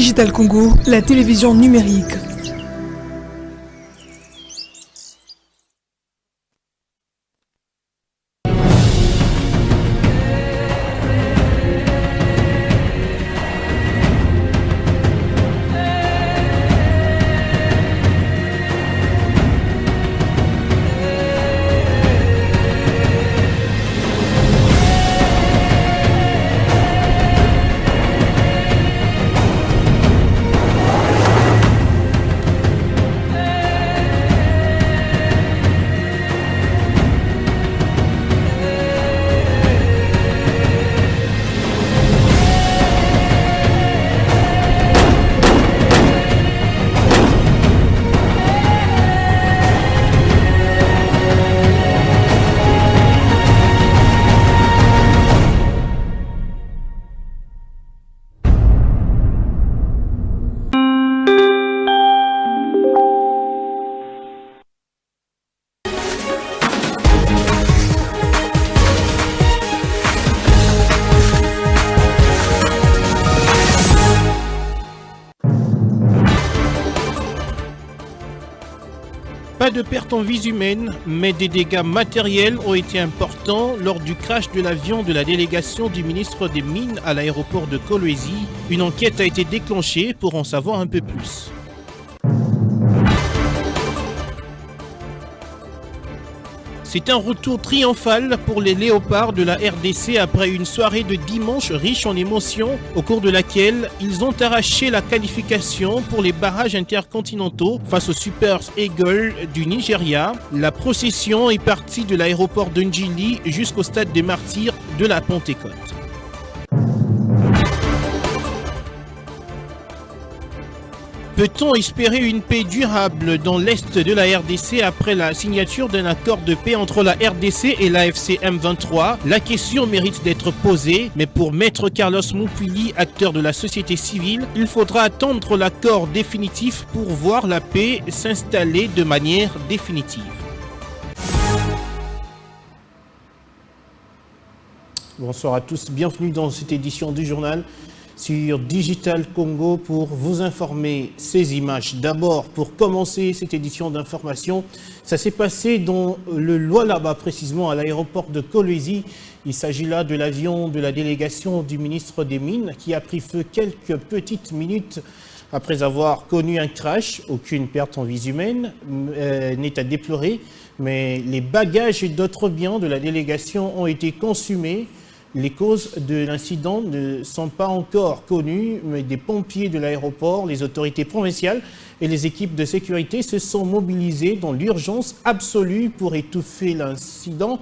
Digital Congo, la télévision numérique. Pas de pertes en vies humaines, mais des dégâts matériels ont été importants lors du crash de l'avion de la délégation du ministre des Mines à l'aéroport de Kolwezi. Une enquête a été déclenchée pour en savoir un peu plus. C'est un retour triomphal pour les léopards de la RDC après une soirée de dimanche riche en émotions au cours de laquelle ils ont arraché la qualification pour les barrages intercontinentaux face aux Super Eagles du Nigeria. La procession est partie de l'aéroport de Njili jusqu'au stade des Martyrs de la Pentecôte. Peut-on espérer une paix durable dans l'Est de la RDC après la signature d'un accord de paix entre la RDC et l'AFC M23? La question mérite d'être posée, mais pour Maître Carlos Moupili, acteur de la société civile, il faudra attendre l'accord définitif pour voir la paix s'installer de manière définitive. Bonsoir à tous, bienvenue dans cette édition du journal sur Digital Congo pour vous informer ces images. D'abord, pour commencer cette édition d'information, ça s'est passé dans le Lualaba, précisément à l'aéroport de Kolwezi. Il s'agit là de l'avion de la délégation du ministre des Mines qui a pris feu quelques petites minutes après avoir connu un crash. Aucune perte en vies humaines n'est à déplorer, mais les bagages et d'autres biens de la délégation ont été consumés. Les causes de l'incident ne sont pas encore connues, mais des pompiers de l'aéroport, les autorités provinciales et les équipes de sécurité se sont mobilisés dans l'urgence absolue pour étouffer l'incident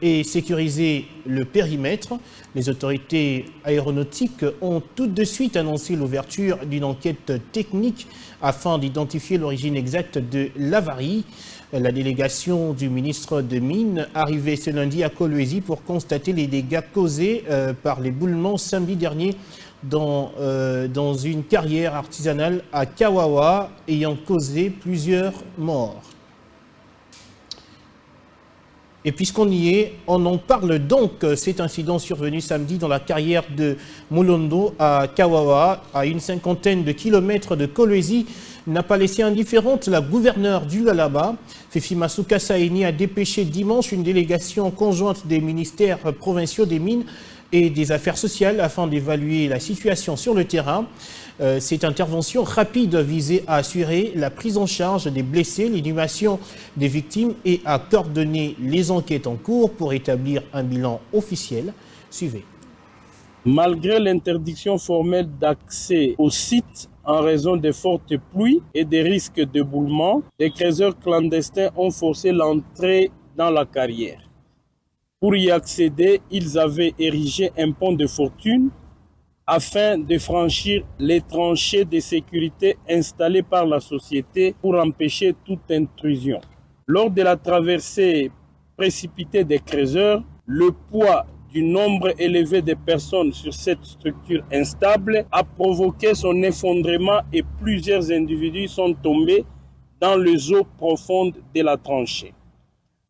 et sécuriser le périmètre. Les autorités aéronautiques ont tout de suite annoncé l'ouverture d'une enquête technique afin d'identifier l'origine exacte de l'avarie. La délégation du ministre des Mines arrivait ce lundi à Kolwezi pour constater les dégâts causés par l'éboulement samedi dernier dans une carrière artisanale à Kawawa, ayant causé plusieurs morts. Et puisqu'on y est, on en parle donc. Cet incident survenu samedi dans la carrière de Moulondo à Kawawa, à une cinquantaine de kilomètres de Kolwezi, n'a pas laissé indifférente la gouverneure du Lualaba. Fifi Masuka Saini a dépêché dimanche une délégation conjointe des ministères provinciaux des Mines et des Affaires sociales afin d'évaluer la situation sur le terrain. Cette intervention rapide visait à assurer la prise en charge des blessés, l'inhumation des victimes et à coordonner les enquêtes en cours pour établir un bilan officiel. Suivez. Malgré l'interdiction formelle d'accès au site en raison des fortes pluies et des risques d'éboulement, des creuseurs clandestins ont forcé l'entrée dans la carrière. Pour y accéder, ils avaient érigé un pont de fortune afin de franchir les tranchées de sécurité installées par la société pour empêcher toute intrusion. Lors de la traversée précipitée des creuseurs, le poids du nombre élevé de personnes sur cette structure instable a provoqué son effondrement et plusieurs individus sont tombés dans les eaux profondes de la tranchée.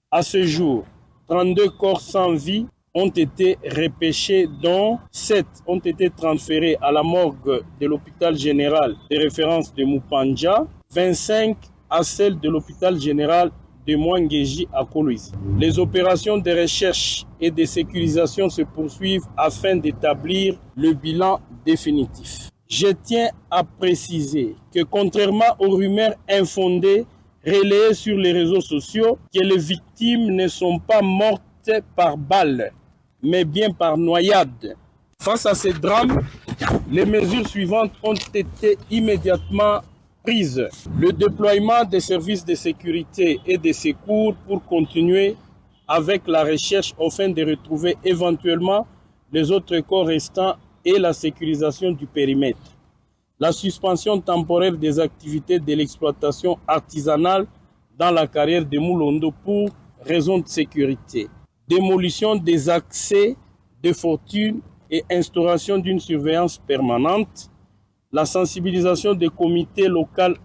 À ce jour, 32 corps sans vie ont été repêchés, dont 7 ont été transférés à la morgue de l'hôpital général de référence de Mupanja, 25 à celle de l'hôpital général de Mwangeji à Kolwezi. Les opérations de recherche et de sécurisation se poursuivent afin d'établir le bilan définitif. Je tiens à préciser que contrairement aux rumeurs infondées relayées sur les réseaux sociaux, que les victimes ne sont pas mortes par balle, mais bien par noyade. Face à ces drames, les mesures suivantes ont été immédiatement prises. Le déploiement des services de sécurité et de secours pour continuer avec la recherche afin de retrouver éventuellement les autres corps restants et la sécurisation du périmètre. La suspension temporaire des activités de l'exploitation artisanale dans la carrière de Moulondo pour raison de sécurité. Démolition des accès de fortune et instauration d'une surveillance permanente. La sensibilisation des comités locaux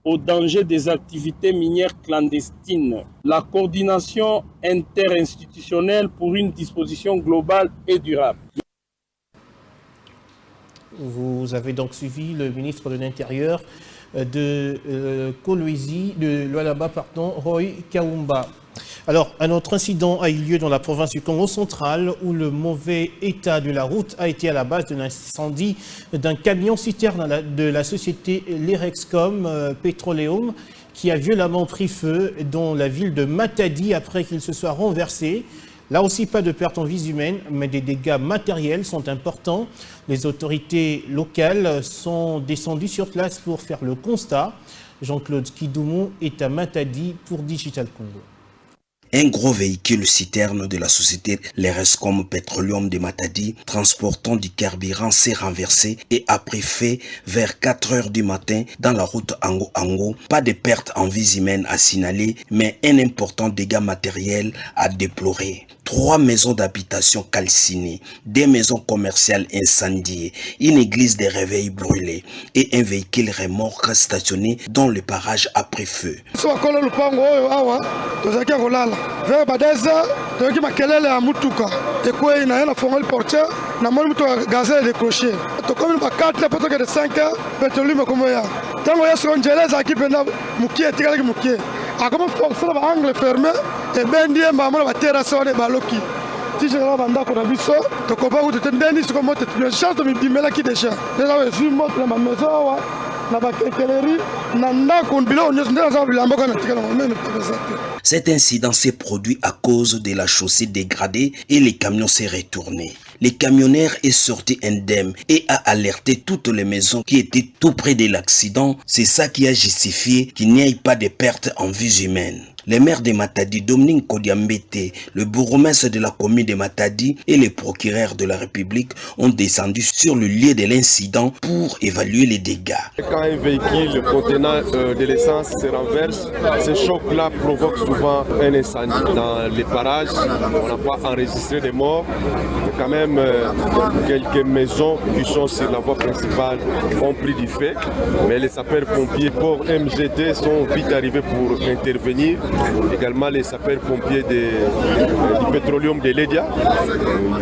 au danger des activités minières clandestines. La coordination interinstitutionnelle pour une disposition globale et durable. Vous avez donc suivi le ministre de l'Intérieur de Kolwezi, de Lualaba, Roy Kaumba. Alors, un autre incident a eu lieu dans la province du Congo central où le mauvais état de la route a été à la base de l'incendie d'un camion-citerne de la société Lerexcom Petroleum qui a violemment pris feu dans la ville de Matadi après qu'il se soit renversé. Là aussi, pas de pertes en vies humaines, mais des dégâts matériels sont importants. Les autorités locales sont descendues sur place pour faire le constat. Jean-Claude Kidoumou est à Matadi pour Digital Congo. Un gros véhicule citerne de la société Lerexcom Petroleum de Matadi, transportant du carburant, s'est renversé et a pris feu vers 4 heures du matin dans la route Ango-Ango. Pas de pertes en vies humaines à signaler, mais un important dégât matériel à déplorer. 3 maisons d'habitation calcinées, 2 maisons commerciales incendiées, une église de réveil brûlée et un véhicule remorque stationné dont le parage a pris feu. Vers Badeza, toki makelele ya mutuka ekwe inaenda fonga le porteur na moni mutuka gazel décroché tokomi ba 4 potoke de 5 petrolium comme ya tango ya sonjeleza akipenda mukie tikala ki mukie akoma forcer ba angle fermé et ben die ba mona ba terrasse de baloki tijela banda ko na biso tokopa ko tendeni siko moto tu chance mi bimela ki déjà là je suis mort na ma maison wa na ba kekeleri na ndako bilo nyos ndaza bilamba kana tikala même pas. Cet incident s'est produit à cause de la chaussée dégradée et les camions s'est retourné. Le camionneur est sorti indemne et a alerté toutes les maisons qui étaient tout près de l'accident. C'est ça qui a justifié qu'il n'y ait pas de pertes en vies humaines. Le maire de Matadi, Dominique Kodiambete, le bourgmestre de la commune de Matadi et le procureur de la République ont descendu sur le lieu de l'incident pour évaluer les dégâts. Quand un véhicule contenant de l'essence se renverse, ce choc-là provoque souvent un incendie. Dans les parages, on n'a pas enregistré de morts. Mais quand même, quelques maisons qui sont sur la voie principale ont pris du feu. Mais les sapeurs-pompiers pour MGD sont vite arrivés pour intervenir. Également les sapeurs-pompiers du pétroleum de Lédia,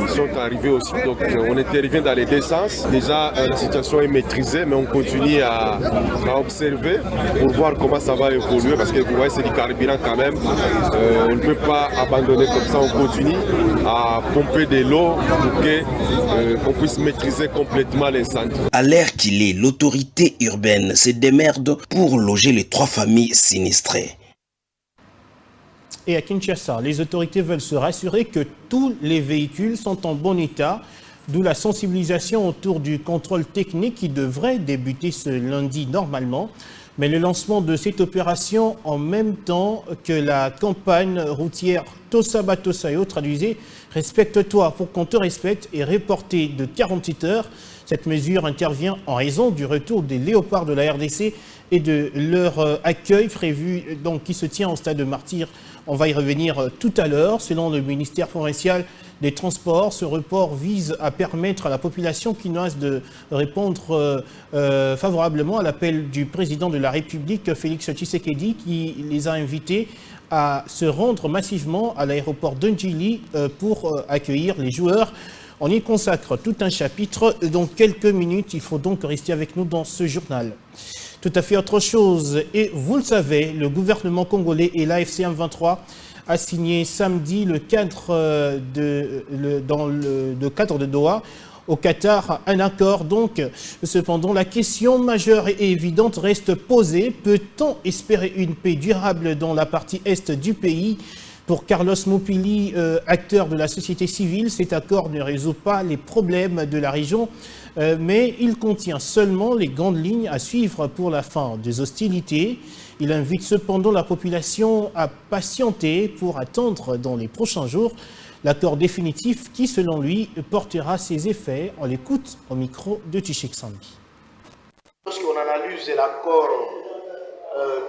ils sont arrivés aussi. Donc on intervient dans les deux sens. Déjà la situation est maîtrisée, mais on continue à observer pour voir comment ça va évoluer parce que vous voyez c'est du carburant quand même. On ne peut pas abandonner comme ça, on continue à pomper de l'eau pour qu'on puisse maîtriser complètement l'incendie. À l'heure qu'il est, l'autorité urbaine se démerde pour loger les 3 familles sinistrées. Et à Kinshasa, les autorités veulent se rassurer que tous les véhicules sont en bon état, d'où la sensibilisation autour du contrôle technique qui devrait débuter ce lundi normalement. Mais le lancement de cette opération en même temps que la campagne routière Tosaba Tosayo, traduisez « Respecte-toi pour qu'on te respecte » est reportée de 48 heures. Cette mesure intervient en raison du retour des léopards de la RDC et de leur accueil prévu donc, qui se tient au stade de Martyr. On va y revenir tout à l'heure. Selon le ministère provincial des Transports, ce report vise à permettre à la population quinoise de répondre favorablement à l'appel du président de la République, Félix Tshisekedi, qui les a invités à se rendre massivement à l'aéroport d'Ndjili pour accueillir les joueurs. On y consacre tout un chapitre dans quelques minutes. Il faut donc rester avec nous dans ce journal. Tout à fait autre chose. Et vous le savez, le gouvernement congolais et l'AFC M23 a signé samedi le cadre dans le cadre de Doha au Qatar, un accord. Donc, cependant, la question majeure et évidente reste posée. Peut-on espérer une paix durable dans la partie est du pays? Pour Carlos Mopili, acteur de la société civile, cet accord ne résout pas les problèmes de la région, mais il contient seulement les grandes lignes à suivre pour la fin des hostilités. Il invite cependant la population à patienter pour attendre dans les prochains jours l'accord définitif qui, selon lui, portera ses effets. On l'écoute au micro de Tchik Sambi. Lorsqu'on analyse l'accord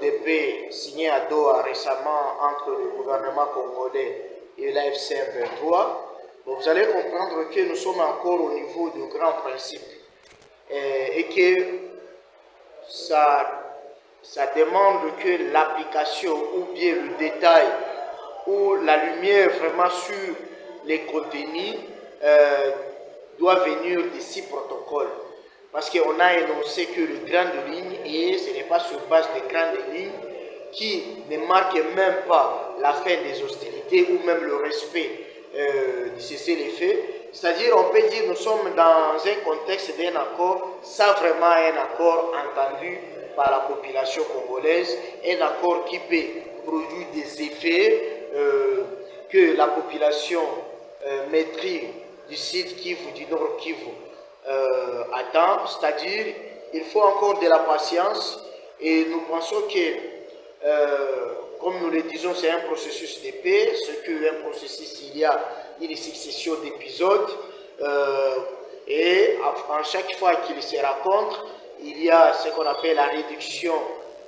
de paix signé à Doha récemment entre le gouvernement congolais et l'AFC M23, vous allez comprendre que nous sommes encore au niveau de grands principes et que ça demande que l'application ou bien le détail ou la lumière vraiment sur les contenus doit venir de ces protocoles. Parce qu'on a énoncé que les grandes lignes, et ce n'est pas sur base des grandes lignes qui ne marquent même pas la fin des hostilités ou même le respect du cessez-le-feu. C'est-à-dire, on peut dire que nous sommes dans un contexte d'un accord, ça vraiment un accord entendu par la population congolaise, un accord qui peut produire des effets que la population maîtrise du sud Kivu, du nord Kivu, attend, c'est-à-dire il faut encore de la patience et nous pensons que, comme nous le disons, c'est un processus de paix, ce qu'un processus, il y a une succession d'épisodes et à chaque fois qu'ils se rencontrent, il y a ce qu'on appelle la réduction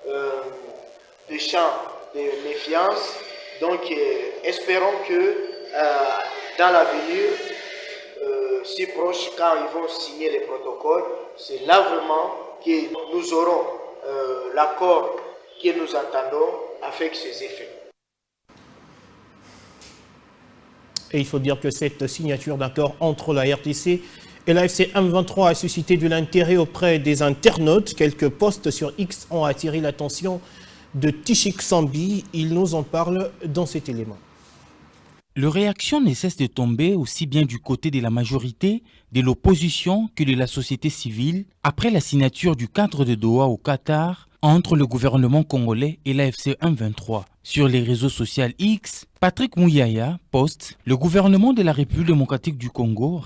de champ de méfiance. Donc espérons que dans l'avenir, si proche, quand ils vont signer les protocoles, c'est là vraiment que nous aurons l'accord que nous attendons avec ses effets. Et il faut dire que cette signature d'accord entre la RDC et l'AFC M23 a suscité de l'intérêt auprès des internautes. Quelques posts sur X ont attiré l'attention de Tchik Sambi. Il nous en parle dans cet élément. Les réactions ne cessent de tomber aussi bien du côté de la majorité, de l'opposition que de la société civile après la signature du cadre de Doha au Qatar entre le gouvernement congolais et l'AFC M23. Sur les réseaux sociaux X, Patrick Mouyaya poste « Le gouvernement de la République démocratique du Congo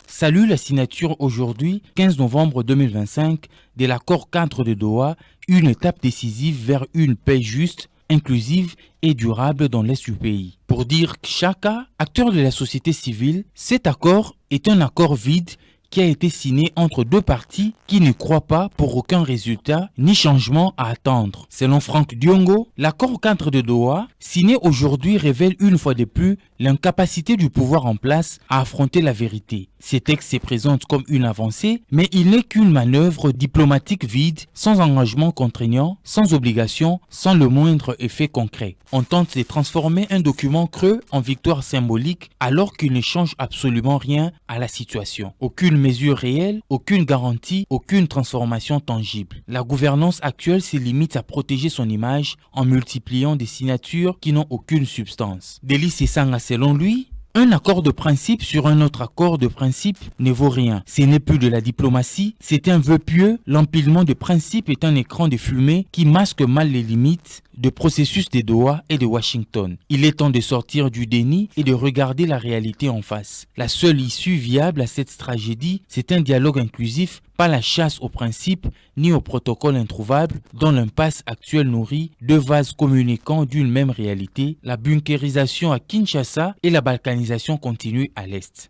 salue la signature aujourd'hui, 15 novembre 2025, de l'accord cadre de Doha, une étape décisive vers une paix juste, inclusive et durable dans l'est du pays. » Pour dire Chaka, acteur de la société civile, cet accord est un accord vide qui a été signé entre deux parties qui ne croient pas pour aucun résultat ni changement à attendre. Selon Franck Diongo, l'accord cadre de Doha, signé aujourd'hui, révèle une fois de plus l'incapacité du pouvoir en place à affronter la vérité. Ces textes se présentent comme une avancée, mais il n'est qu'une manœuvre diplomatique vide, sans engagement contraignant, sans obligation, sans le moindre effet concret. On tente de transformer un document creux en victoire symbolique alors qu'il ne change absolument rien à la situation. Aucune mesure réelle, aucune garantie, aucune transformation tangible. La gouvernance actuelle se limite à protéger son image en multipliant des signatures qui n'ont aucune substance. Deli Sesanga, selon lui, un accord de principe sur un autre accord de principe ne vaut rien. Ce n'est plus de la diplomatie, c'est un vœu pieux. L'empilement de principes est un écran de fumée qui masque mal les limites de processus de Doha et de Washington. Il est temps de sortir du déni et de regarder la réalité en face. La seule issue viable à cette tragédie, c'est un dialogue inclusif, pas la chasse aux principes ni aux protocoles introuvables dont l'impasse actuelle nourrit deux vases communicants d'une même réalité, la bunkérisation à Kinshasa et la balkanisation continue à l'Est.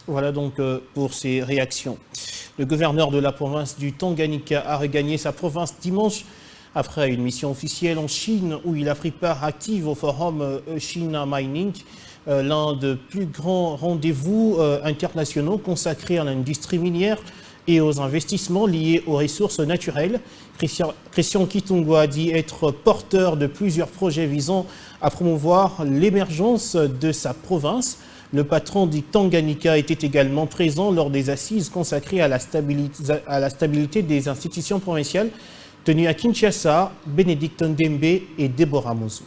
Voilà donc pour ces réactions. Le gouverneur de la province du Tanganyika a regagné sa province dimanche après une mission officielle en Chine où il a pris part active au forum China Mining, l'un des plus grands rendez-vous internationaux consacrés à l'industrie minière et aux investissements liés aux ressources naturelles. Christian Kitungwa dit être porteur de plusieurs projets visant à promouvoir l'émergence de sa province. Le patron du Tanganyika était également présent lors des assises consacrées à la stabilité des institutions provinciales tenues à Kinshasa, Bénédicte Ndembe et Deborah Mouzou.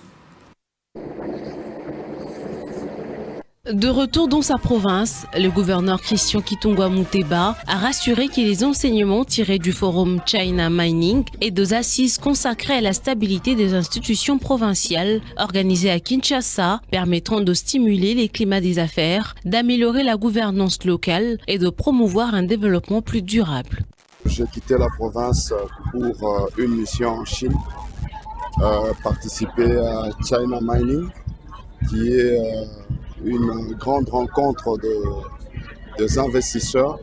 De retour dans sa province, le gouverneur Christian Kitungwa Muteba a rassuré que les enseignements tirés du forum China Mining et des assises consacrées à la stabilité des institutions provinciales organisées à Kinshasa permettront de stimuler les climats des affaires, d'améliorer la gouvernance locale et de promouvoir un développement plus durable. J'ai quitté la province pour une mission en Chine, participer à China Mining, qui est une grande rencontre des investisseurs,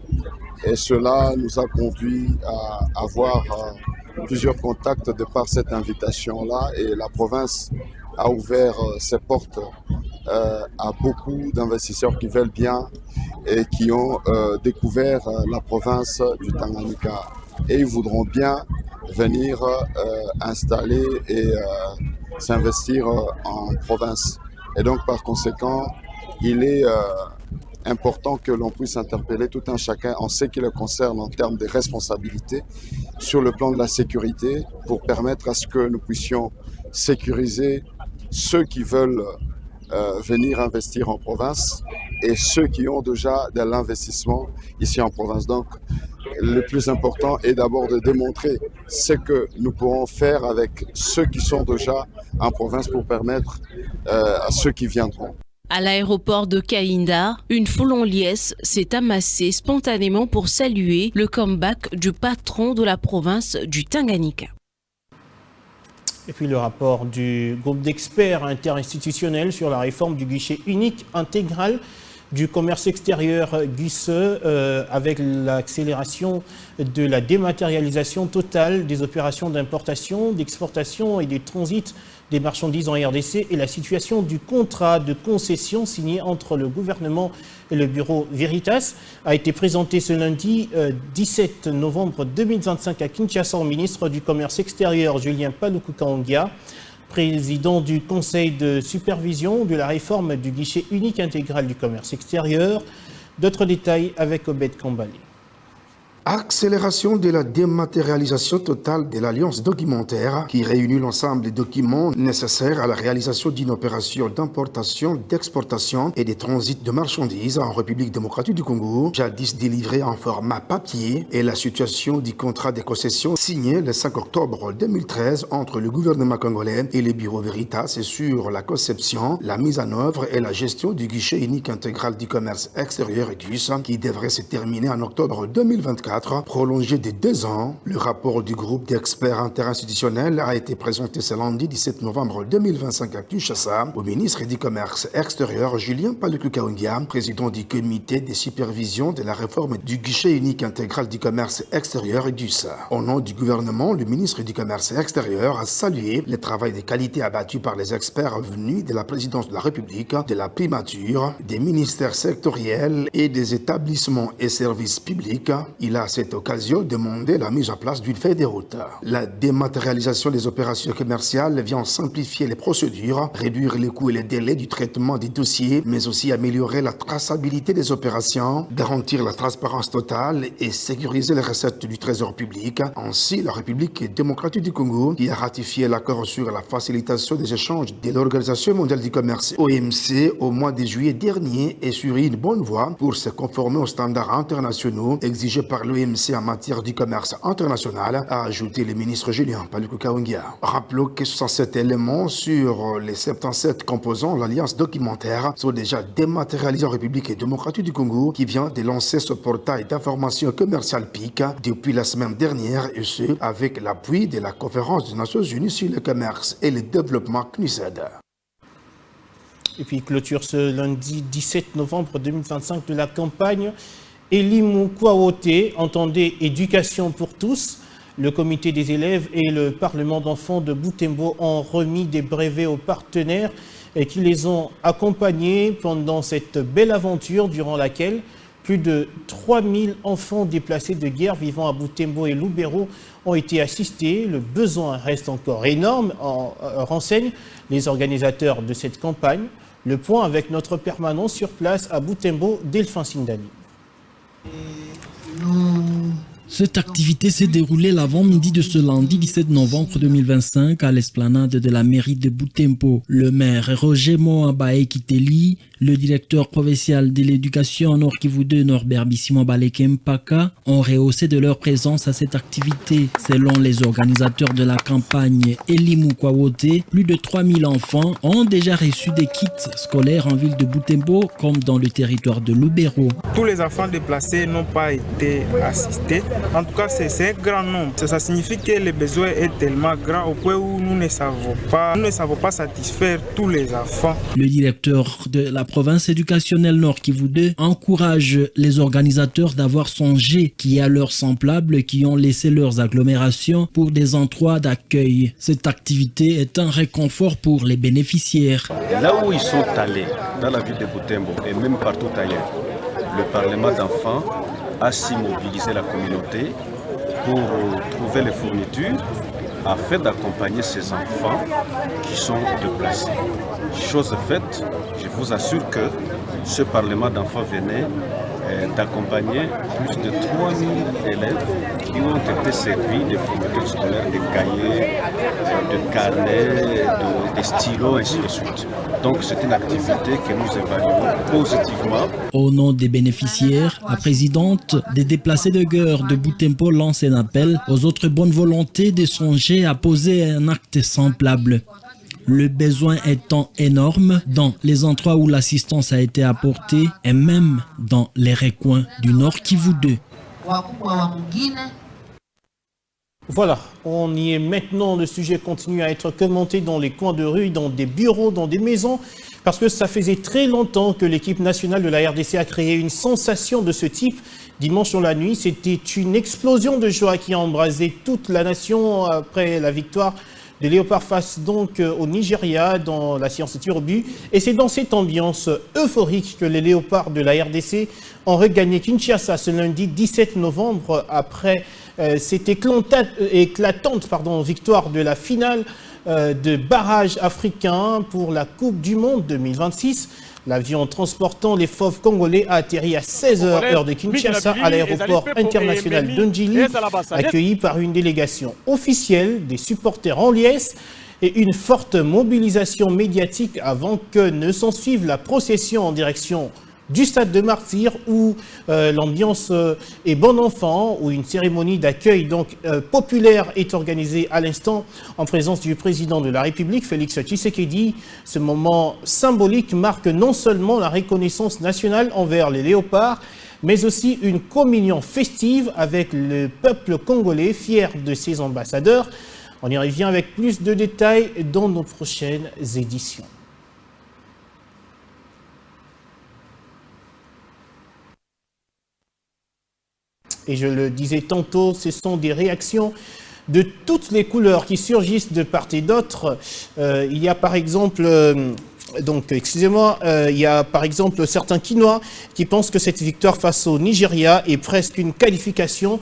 et cela nous a conduit à avoir plusieurs contacts de par cette invitation-là, et la province a ouvert ses portes à beaucoup d'investisseurs qui veulent bien et qui ont découvert la province du Tanganyika, et ils voudront bien venir installer et s'investir en province. Et donc par conséquent, il est important que l'on puisse interpeller tout un chacun en ce qui le concerne en termes de responsabilité sur le plan de la sécurité, pour permettre à ce que nous puissions sécuriser ceux qui veulent venir investir en province et ceux qui ont déjà de l'investissement ici en province. Donc le plus important est d'abord de démontrer ce que nous pourrons faire avec ceux qui sont déjà en province pour permettre à ceux qui viendront. À l'aéroport de Kainda, une foule en liesse s'est amassée spontanément pour saluer le comeback du patron de la province du Tanganyika. Et puis le rapport du groupe d'experts interinstitutionnels sur la réforme du guichet unique intégral du commerce extérieur GUSE, avec l'accélération de la dématérialisation totale des opérations d'importation, d'exportation et de transit des marchandises en RDC, et la situation du contrat de concession signé entre le gouvernement et le bureau Veritas a été présenté ce lundi 17 novembre 2025 à Kinshasa au ministre du Commerce extérieur Julien Paluku Kaongia, président du conseil de supervision de la réforme du guichet unique intégral du commerce extérieur. D'autres détails avec Obed Kambali. Accélération de la dématérialisation totale de l'alliance documentaire qui réunit l'ensemble des documents nécessaires à la réalisation d'une opération d'importation, d'exportation et de transit de marchandises en République démocratique du Congo, jadis délivrée en format papier, et la situation du contrat de concession signé le 5 octobre 2013 entre le gouvernement congolais et le bureau Veritas sur la conception, la mise en œuvre et la gestion du guichet unique intégral du commerce extérieur GUSE qui devrait se terminer en octobre 2024. Prolongé de 2 ans, le rapport du groupe d'experts interinstitutionnels a été présenté ce lundi 17 novembre 2025 à Kinshasa au ministre du Commerce extérieur Julien Paluku Kaongia, président du comité de supervision de la réforme du guichet unique intégral du commerce extérieur GUSE. Au nom du gouvernement, le ministre du Commerce extérieur a salué le travail de qualité abattu par les experts venus de la présidence de la République, de la primature, des ministères sectoriels et des établissements et services publics. Il a à cette occasion demandé la mise en place d'une feuille de route. La dématérialisation des opérations commerciales vient simplifier les procédures, réduire les coûts et les délais du traitement des dossiers, mais aussi améliorer la traçabilité des opérations, garantir la transparence totale et sécuriser les recettes du trésor public. Ainsi, la République démocratique du Congo, qui a ratifié l'accord sur la facilitation des échanges de l'Organisation mondiale du commerce OMC au mois de juillet dernier, est sur une bonne voie pour se conformer aux standards internationaux exigés par l'OMC en matière du commerce international, a ajouté le ministre Julien Paluku Kaongia. Rappelons que 67 éléments sur les 77 composants l'alliance documentaire sont déjà dématérialisés en République démocratique du Congo, qui vient de lancer ce portail d'information commerciale PIC depuis la semaine dernière, et ce, avec l'appui de la conférence des Nations Unies sur le commerce et le développement CNUSED. Et puis clôture ce lundi 17 novembre 2025 de la campagne Elimu Kwaote, entendez éducation pour tous. Le comité des élèves et le Parlement d'enfants de Butembo ont remis des brevets aux partenaires qui les ont accompagnés pendant cette belle aventure durant laquelle Plus de 3000 enfants déplacés de guerre vivant à Butembo et Lubero ont été assistés. Le besoin reste encore énorme, renseignent les organisateurs de cette campagne. Le point avec notre permanent sur place à Butembo, Delphin Sindani. Cette activité s'est déroulée l'avant-midi de ce lundi 17 novembre 2025 à l'esplanade de la mairie de Butembo. Le maire Roger Moabae Kiteli, le directeur provincial de l'éducation Nord Kivu 2 Norbert Bissimobale Mpaka ont rehaussé de leur présence à cette activité. Selon les organisateurs de la campagne Elimu Kwawote, plus de 3000 enfants ont déjà reçu des kits scolaires en ville de Butembo comme dans le territoire de Lubero. Tous les enfants déplacés n'ont pas été assistés. En tout cas, c'est un grand nombre. Ça signifie que le besoin est tellement grand au point où nous ne savons pas satisfaire tous les enfants. Le directeur de la province éducationnelle Nord Kivu 2 encourage les organisateurs d'avoir songé qu'il y a leurs semblables qui ont laissé leurs agglomérations pour des endroits d'accueil. Cette activité est un réconfort pour les bénéficiaires. Là où ils sont allés, dans la ville de Butembo et même partout ailleurs, le Parlement d'enfants a si mobilisé la communauté pour trouver les fournitures afin d'accompagner ces enfants qui sont déplacés. Chose faite, je vous assure que ce Parlement d'enfants venait d'accompagner plus de 3000 élèves qui ont été servis de fournitures scolaires, de cahiers, de carnets, de stylos, et ainsi de suite. Donc c'est une activité que nous évaluons positivement. Au nom des bénéficiaires, la présidente des déplacés de guerre de Butembo lance un appel aux autres bonnes volontés de songer à poser un acte semblable. Le besoin étant énorme dans les endroits où l'assistance a été apportée et même dans les recoins du Nord Kivu 2. Voilà, on y est maintenant. Le sujet continue à être commenté dans les coins de rue, dans des bureaux, dans des maisons, parce que ça faisait très longtemps que l'équipe nationale de la RDC a créé une sensation de ce type. Dimanche dans la nuit, c'était une explosion de joie qui a embrasé toute la nation après la victoire de Léopard face donc au Nigeria dans la séance de tir au but. Et c'est dans cette ambiance euphorique que les Léopards de la RDC ont regagné Kinshasa ce lundi 17 novembre après cette éclatante victoire de la finale de barrage africain pour la Coupe du Monde 2026. L'avion transportant les fauves congolais a atterri à 16h heure de Kinshasa à l'aéroport international d'Ndjili, accueilli par une délégation officielle, des supporters en liesse et une forte mobilisation médiatique avant que ne s'ensuive la procession en direction du stade de Martyrs où l'ambiance est bon enfant, où une cérémonie d'accueil populaire est organisée à l'instant en présence du président de la République, Félix Tshisekedi. Ce moment symbolique marque non seulement la reconnaissance nationale envers les léopards, mais aussi une communion festive avec le peuple congolais, fier de ses ambassadeurs. On y revient avec plus de détails dans nos prochaines éditions. Et je le disais tantôt, ce sont des réactions de toutes les couleurs qui surgissent de part et d'autre. Il y a par exemple, il y a par exemple certains Quinois qui pensent que cette victoire face au Nigeria est presque une qualification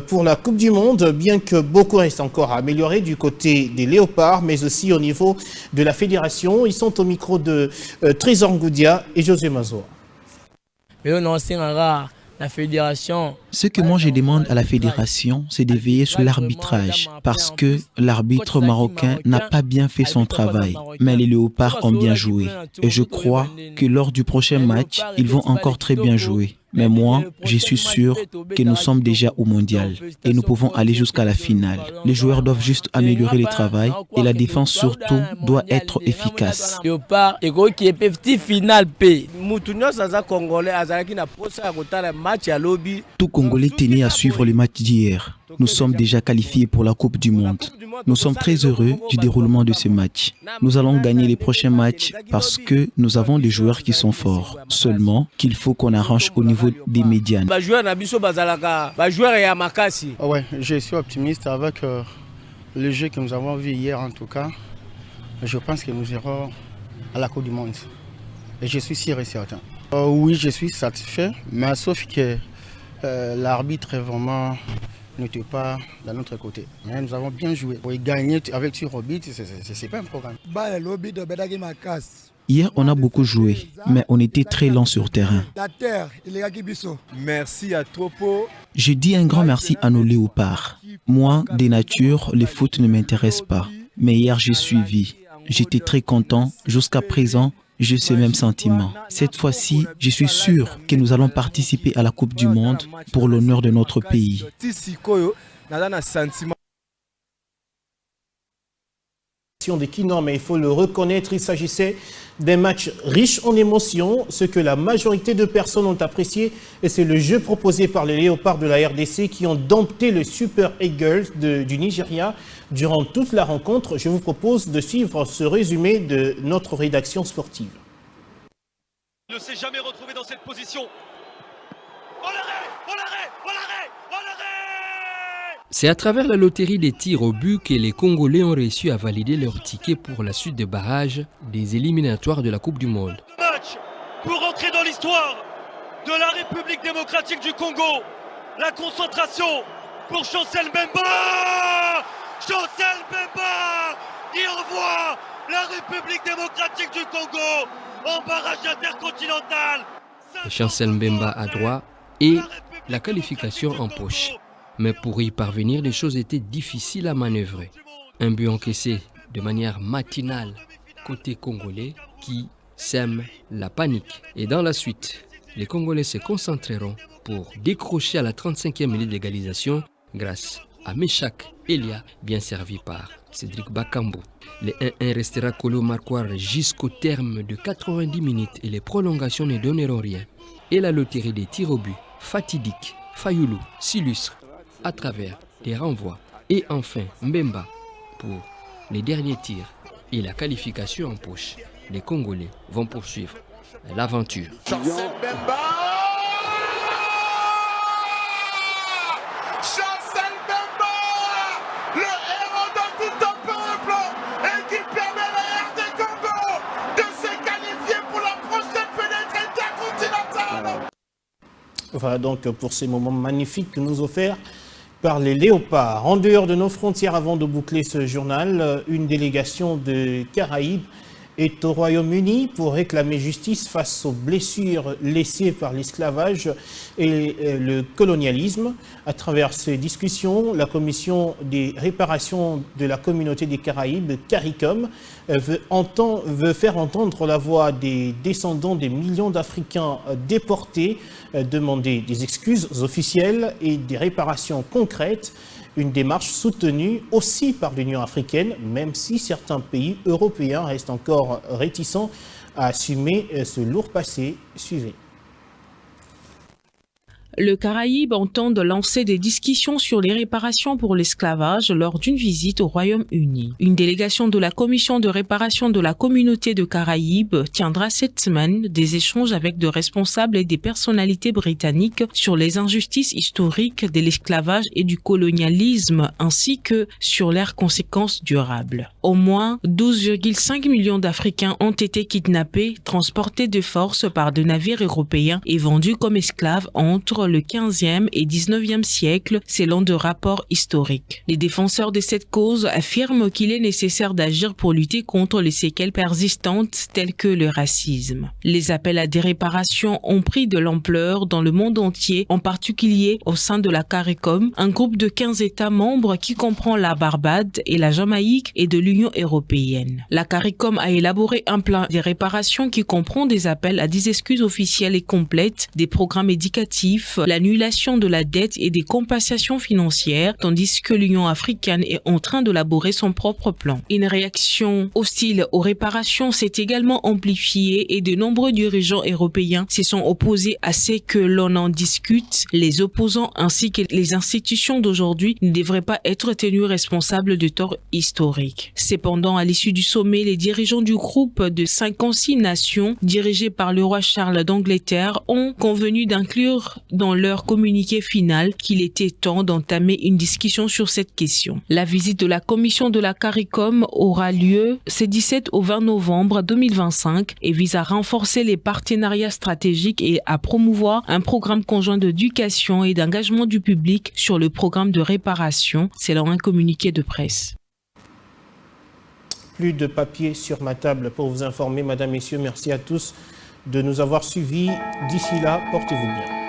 pour la Coupe du Monde, bien que beaucoup reste encore à améliorer du côté des Léopards, mais aussi au niveau de la fédération. Ils sont au micro de Trésor Ngoudia et José Mazoa. La fédération. Ce que moi je demande à la fédération, c'est de veiller sur l'arbitrage, parce que l'arbitre marocain n'a pas bien fait son travail, mais les Léopards ont bien joué. Et je crois que lors du prochain match, ils vont encore très bien jouer. Mais moi, je suis sûr que nous sommes déjà au mondial et nous pouvons aller jusqu'à la finale. Les joueurs doivent juste améliorer le travail et la défense surtout doit être efficace. Tout Congolais tenait à suivre le match d'hier. Nous sommes déjà qualifiés pour la Coupe du Monde. Nous sommes très heureux du déroulement de ce match. Nous allons gagner les prochains matchs parce que nous avons des joueurs qui sont forts. Seulement qu'il faut qu'on arrange au niveau des médianes. Ouais, je suis optimiste avec le jeu que nous avons vu hier en tout cas. Je pense que nous irons à la Coupe du Monde. Et je suis sûr et certain. Oui, je suis satisfait, mais sauf que l'arbitre vraiment n'était pas de notre côté. Mais nous avons bien joué. Pour gagner avec sur arbitre, c'est pas un problème. Hier, on a beaucoup joué, mais on était très lent sur terrain. Merci à Tropo. Je dis un grand merci à nos léopards. Moi, des natures, le foot ne m'intéresse pas. Mais hier, j'ai suivi. J'étais très content. Jusqu'à présent, j'ai ce même sentiment. Cette fois-ci, je suis sûr que nous allons participer à la Coupe du Monde pour l'honneur de notre pays. Des Kinor, mais il faut le reconnaître, il s'agissait d'un match riche en émotions, ce que la majorité de personnes ont apprécié, et c'est le jeu proposé par les Léopards de la RDC qui ont dompté le Super Eagles du Nigeria durant toute la rencontre. Je vous propose de suivre ce résumé de notre rédaction sportive. Il ne s'est jamais retrouvé dans cette position. C'est à travers la loterie des tirs au but que les Congolais ont réussi à valider leur ticket pour la suite des barrages des éliminatoires de la Coupe du Monde. Match pour entrer dans l'histoire de la République démocratique du Congo. La concentration pour Chancel Mbemba. Chancel Mbemba qui envoie la République démocratique du Congo en barrage intercontinental. Chancel Mbemba à droit et la qualification en poche. Mais pour y parvenir, les choses étaient difficiles à manœuvrer. Un but encaissé de manière matinale côté congolais qui sème la panique. Et dans la suite, les Congolais se concentreront pour décrocher à la 35e minute d'égalisation grâce à Meshak Elia, bien servi par Cédric Bakambu. Le 1-1 restera collé au marquoir jusqu'au terme de 90 minutes et les prolongations ne donneront rien. Et la loterie des tirs au but, fatidique, Fayoulou s'illustre à travers des renvois. Et enfin, Mbemba pour les derniers tirs et la qualification en poche. Les Congolais vont poursuivre l'aventure. Chancel Mbemba! Chancel Mbemba! Le héros de tout un peuple et qui permet à la RD Congo de se qualifier pour la prochaine fenêtre intercontinentale. Voilà donc pour ces moments magnifiques que nous offrent par les Léopards. En dehors de nos frontières, avant de boucler ce journal, une délégation de Caraïbes est au Royaume-Uni pour réclamer justice face aux blessures laissées par l'esclavage et le colonialisme. À travers ces discussions, la Commission des réparations de la communauté des Caraïbes, CARICOM, veut faire entendre la voix des descendants des millions d'Africains déportés, demander des excuses officielles et des réparations concrètes. Une démarche soutenue aussi par l'Union africaine, même si certains pays européens restent encore réticents à assumer ce lourd passé. Suivez. Le Caraïbe entend de lancer des discussions sur les réparations pour l'esclavage lors d'une visite au Royaume-Uni. Une délégation de la Commission de réparation de la communauté de Caraïbes tiendra cette semaine des échanges avec des responsables et des personnalités britanniques sur les injustices historiques de l'esclavage et du colonialisme ainsi que sur leurs conséquences durables. Au moins 12,5 millions d'Africains ont été kidnappés, transportés de force par des navires européens et vendus comme esclaves entre le 15e et 19e siècle, selon de rapports historiques. Les défenseurs de cette cause affirment qu'il est nécessaire d'agir pour lutter contre les séquelles persistantes telles que le racisme. Les appels à des réparations ont pris de l'ampleur dans le monde entier, en particulier au sein de la CARICOM, un groupe de 15 États membres qui comprend la Barbade et la Jamaïque et de l'Union européenne. La CARICOM a élaboré un plan de réparation qui comprend des appels à des excuses officielles et complètes, des programmes éducatifs, l'annulation de la dette et des compensations financières, tandis que l'Union africaine est en train d'élaborer son propre plan. Une réaction hostile aux réparations s'est également amplifiée et de nombreux dirigeants européens se sont opposés à ce que l'on en discute. Les opposants ainsi que les institutions d'aujourd'hui ne devraient pas être tenus responsables de torts historiques. Cependant, à l'issue du sommet, les dirigeants du groupe de 56 nations dirigé par le roi Charles d'Angleterre ont convenu d'inclure dans leur communiqué final qu'il était temps d'entamer une discussion sur cette question. La visite de la commission de la CARICOM aura lieu ce 17 au 20 novembre 2025 et vise à renforcer les partenariats stratégiques et à promouvoir un programme conjoint d'éducation et d'engagement du public sur le programme de réparation, selon un communiqué de presse. Plus de papier sur ma table pour vous informer, Madame, Messieurs, merci à tous de nous avoir suivis. D'ici là, portez-vous bien.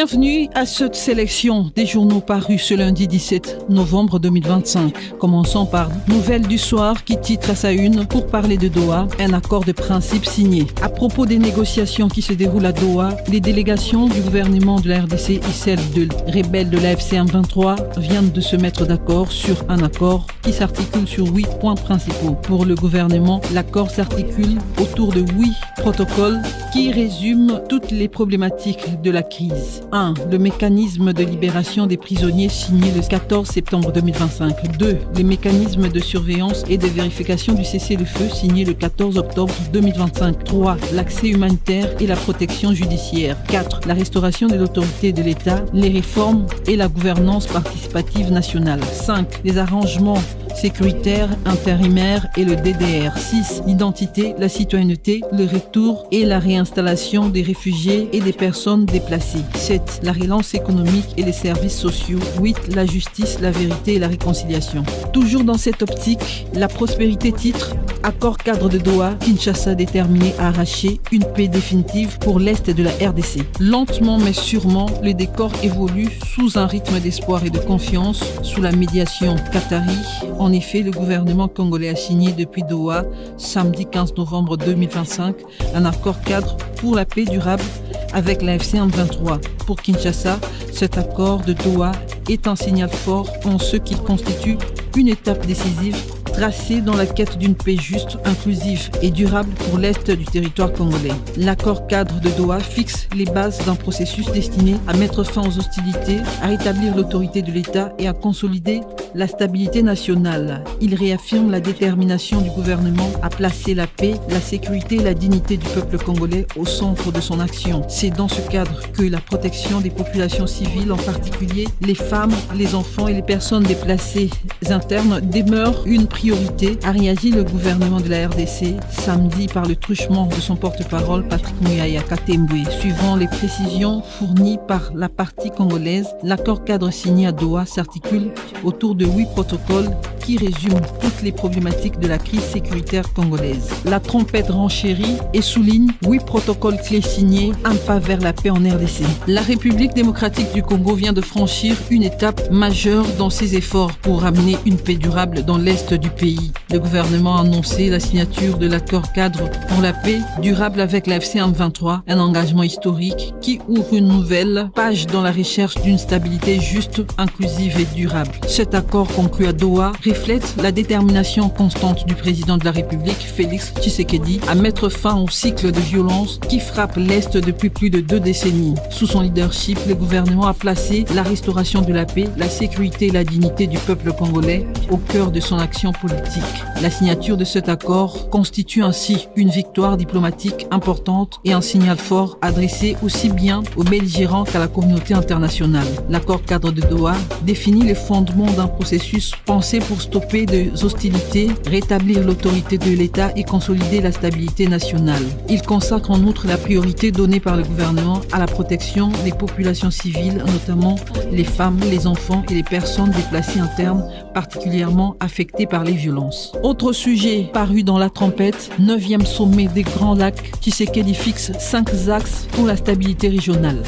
Bienvenue à cette sélection des journaux parus ce lundi 17 novembre 2025. Commençons par Nouvelles du soir qui titre à sa une pour parler de Doha, un accord de principe signé. À propos des négociations qui se déroulent à Doha, les délégations du gouvernement de la RDC et celles de rebelles de la FCM23 viennent de se mettre d'accord sur un accord qui s'articule sur 8 points principaux. Pour le gouvernement, l'accord s'articule autour de 8 protocoles qui résument toutes les problématiques de la crise. 1. Le mécanisme de libération des prisonniers signé le 14 septembre 2025. 2. Le mécanisme de surveillance et de vérification du cessez-le-feu signé le 14 octobre 2025. 3. L'accès humanitaire et la protection judiciaire. 4. La restauration de l'autorité de l'État, les réformes et la gouvernance participative nationale. 5. Les arrangements sécuritaire, intérimaire et le DDR. 6. L'identité, la citoyenneté, le retour et la réinstallation des réfugiés et des personnes déplacées. 7. La relance économique et les services sociaux. 8. La justice, la vérité et la réconciliation. Toujours dans cette optique, la prospérité titre Accord cadre de Doha, Kinshasa déterminé à arracher une paix définitive pour l'Est de la RDC. Lentement mais sûrement, le décor évolue sous un rythme d'espoir et de confiance sous la médiation qatari. En effet, le gouvernement congolais a signé depuis Doha, samedi 15 novembre 2025, un accord cadre pour la paix durable avec la FCM23. Pour Kinshasa, cet accord de Doha est un signal fort en ce qu'il constitue une étape décisive tracée dans la quête d'une paix juste, inclusive et durable pour l'Est du territoire congolais. L'accord cadre de Doha fixe les bases d'un processus destiné à mettre fin aux hostilités, à rétablir l'autorité de l'État et à consolider la stabilité nationale. Il réaffirme la détermination du gouvernement à placer la paix, la sécurité et la dignité du peuple congolais au centre de son action. C'est dans ce cadre que la protection des populations civiles, en particulier les femmes, les enfants et les personnes déplacées internes, demeure une priorité, a réagi le gouvernement de la RDC samedi par le truchement de son porte-parole Patrick Muyaya Katembwe. Suivant les précisions fournies par la partie congolaise, l'accord cadre signé à Doha s'articule autour de 8 protocoles qui résument toutes les problématiques de la crise sécuritaire congolaise. La trompette renchérit et souligne 8 protocoles clés signés, un pas vers la paix en RDC. La République démocratique du Congo vient de franchir une étape majeure dans ses efforts pour ramener une paix durable dans l'Est du pays. Le gouvernement a annoncé la signature de l'accord cadre pour la paix durable avec la FCM23, un engagement historique qui ouvre une nouvelle page dans la recherche d'une stabilité juste, inclusive et durable. Cet accord conclu à Doha reflète la détermination constante du président de la République, Félix Tshisekedi, à mettre fin au cycle de violence qui frappe l'Est depuis plus de 2 décennies. Sous son leadership, le gouvernement a placé la restauration de la paix, la sécurité et la dignité du peuple congolais au cœur de son action politique. La signature de cet accord constitue ainsi une victoire diplomatique importante et un signal fort adressé aussi bien aux belligérants qu'à la communauté internationale. L'accord cadre de Doha définit les fondements d'un processus pensé pour stopper les hostilités, rétablir l'autorité de l'État et consolider la stabilité nationale. Il consacre en outre la priorité donnée par le gouvernement à la protection des populations civiles, notamment les femmes, les enfants et les personnes déplacées internes, particulièrement affectées par les violences. Autre sujet paru dans la trompette, 9e sommet des Grands Lacs, Tshisekedi fixe 5 axes pour la stabilité régionale.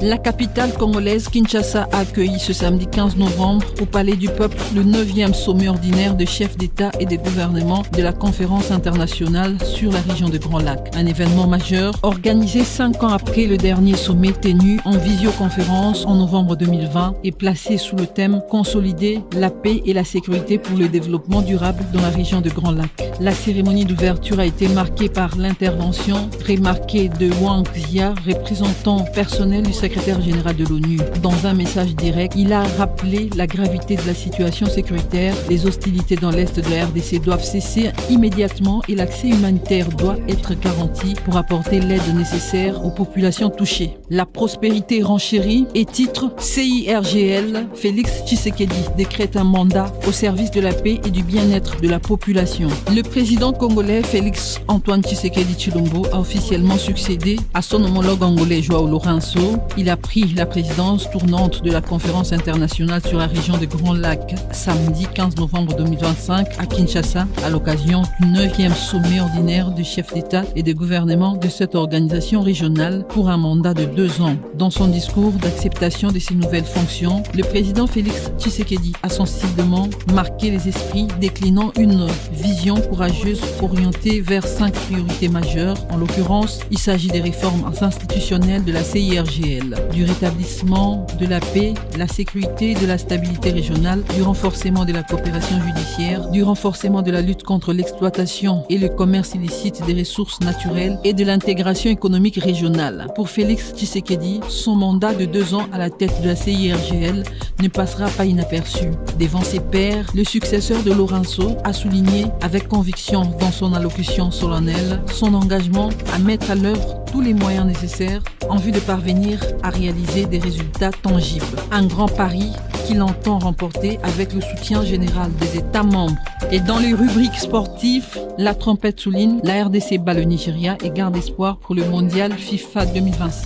La capitale congolaise, Kinshasa, a accueilli ce samedi 15 novembre au Palais du Peuple le 9e sommet ordinaire de chefs d'État et de gouvernement de la Conférence internationale sur la région de Grands Lacs. Un événement majeur organisé 5 ans après le dernier sommet tenu en visioconférence en novembre 2020 et placé sous le thème « Consolider la paix et la sécurité pour le développement durable dans la région de Grands Lacs ». La cérémonie d'ouverture a été marquée par l'intervention remarquée de Wang Xia, représentant personnel du secrétaire général de l'ONU. Dans un message direct, il a rappelé la gravité de la situation sécuritaire. Les hostilités dans l'est de la RDC doivent cesser immédiatement et l'accès humanitaire doit être garanti pour apporter l'aide nécessaire aux populations touchées. La prospérité renchérit et titre CIRGL, Félix Tshisekedi décrète un mandat au service de la paix et du bien-être de la population. Le président congolais Félix Antoine Tshisekedi Tshilombo a officiellement succédé à son homologue angolais Joao Lourenço. Il a pris la présidence tournante de la conférence internationale sur la région des Grands Lacs samedi 15 novembre 2025 à Kinshasa à l'occasion du 9e sommet ordinaire des chefs d'État et de gouvernement de cette organisation régionale pour un mandat de 2 ans. Dans son discours d'acceptation de ces nouvelles fonctions, le président Félix Tshisekedi a sensiblement marqué les esprits, déclinant une vision courageuse orientée vers 5 priorités majeures. En l'occurrence, il s'agit des réformes institutionnelles de la CIRGL, du rétablissement de la paix, la sécurité et de la stabilité régionale, du renforcement de la coopération judiciaire, du renforcement de la lutte contre l'exploitation et le commerce illicite des ressources naturelles et de l'intégration économique régionale. Pour Félix Tshisekedi, son mandat de 2 ans à la tête de la CIRGL ne passera pas inaperçu. Devant ses pairs, le successeur de Lourenço a souligné avec conviction dans son allocution solennelle son engagement à mettre à l'œuvre tous les moyens nécessaires en vue de parvenir à réaliser des résultats tangibles. Un grand pari qu'il entend remporter avec le soutien général des États membres. Et dans les rubriques sportives, la trompette souligne la RDC bat le Nigeria et garde espoir pour le mondial FIFA 2026.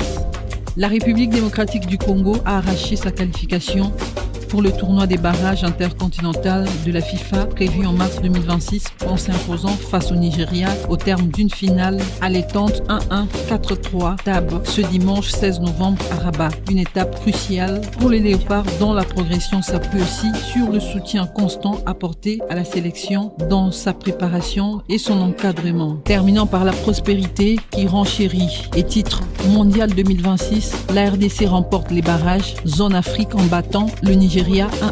La République démocratique du Congo a arraché sa qualification pour le tournoi des barrages intercontinental de la FIFA prévu en mars 2026 en s'imposant face au Nigeria au terme d'une finale allaitante 1-1 4-3 table ce dimanche 16 novembre à Rabat. Une étape cruciale pour les Léopards dont la progression s'appuie aussi sur le soutien constant apporté à la sélection dans sa préparation et son encadrement. Terminant par la prospérité qui renchérit et titre mondial 2026, la RDC remporte les barrages zone Afrique en battant le Nigeria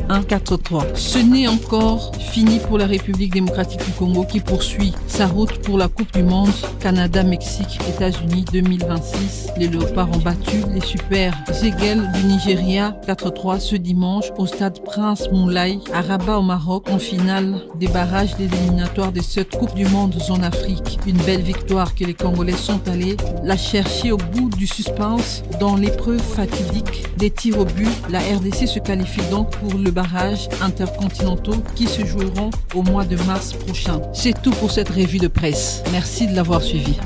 1-1-4-3. Ce n'est encore fini pour la République démocratique du Congo qui poursuit sa route pour la Coupe du Monde Canada, Mexique, États-Unis 2026. Les Léopards ont battu les Super Eagles du Nigeria 4-3 ce dimanche au stade Prince Moulay à Rabat au Maroc en finale des barrages des éliminatoires de cette Coupe du Monde zone Afrique. Une belle victoire que les Congolais sont allés la chercher au bout du suspense dans l'épreuve fatidique des tirs au but. La RDC se qualifie donc pour le barrage intercontinentaux qui se joueront au mois de mars prochain. C'est tout pour cette revue de presse. Merci de l'avoir suivi.